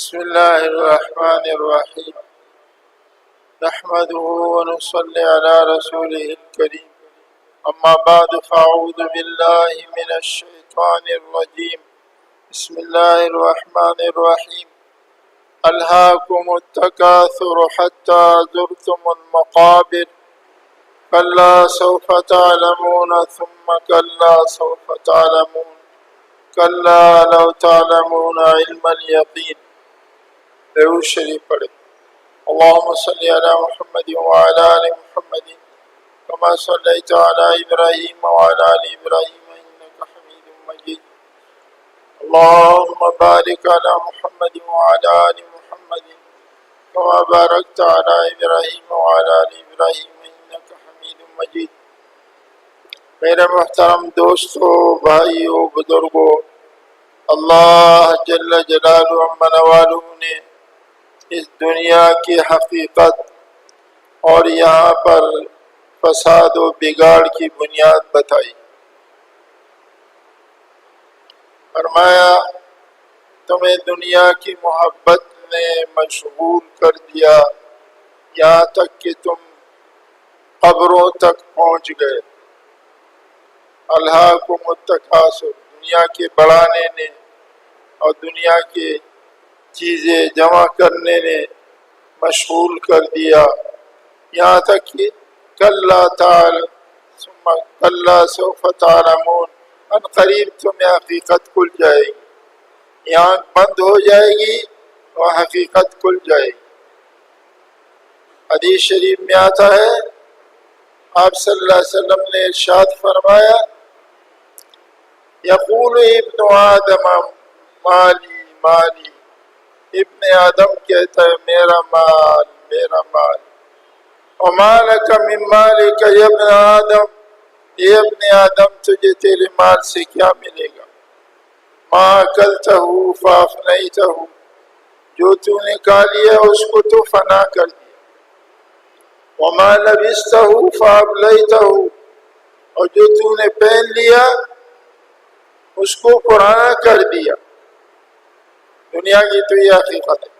بسم الله الرحمن الرحيم نحمده ونصلي على رسوله الكريم أما بعد فأعوذ بالله من الشيطان الرجيم بسم الله الرحمن الرحيم ألهاكم التكاثر حتى زرتم المقابر كلا سوف تعلمون ثم كلا سوف تعلمون كلا لو تعلمون علم اليقين. درود شریف پڑھیں. اللهم صل على محمد وعلى آل محمد كما صليت على إبراهيم وعلى آل إبراهيم إنك حميد مجيد. اللهم بارك على محمد وعلى آل محمد كما باركت على إبراهيم وعلى آل إبراهيم إنك حميد مجيد. میرے محترم دوستو، بھائیو، بزرگو، اللہ جل جلالہ عما نوالہ نے اس دنیا کی حقیقت اور یہاں پر فساد و بگاڑ کی بنیاد بتائی. فرمایا تمہیں دنیا کی محبت نے مشغول کر دیا یہاں تک کہ تم قبروں تک پہنچ گئے. الہاکم التکاثر، دنیا کے بڑھانے نے اور دنیا کے چیزیں جمع کرنے نے مشغول کر دیا یہاں تک کہ کلا سوف تعلمون، ان قریب تمہیں حقیقت کھل جائے گی. یہاں بند ہو جائے گی اور حقیقت کھل جائے گی. حدیث شریف میں آتا ہے آپ صلی اللہ علیہ وسلم نے ارشاد فرمایا یقول ابن آدم مالی مالی، ابن آدم کہتا ہے میرا مال میرا مال. وما لک من مالک یا ابن آدم، اے ابن آدم تجھے تیرے مال سے کیا ملے گا؟ ما اکلتہ فافنیتہ، جو تو نے کھا لیا اس کو تو فنا کر دیا. وما لبستہ فابلیتہ، اور جو تو نے پہن لیا اس کو پرانا کر دیا. دنیا کی تو یہ حقیقت ہے.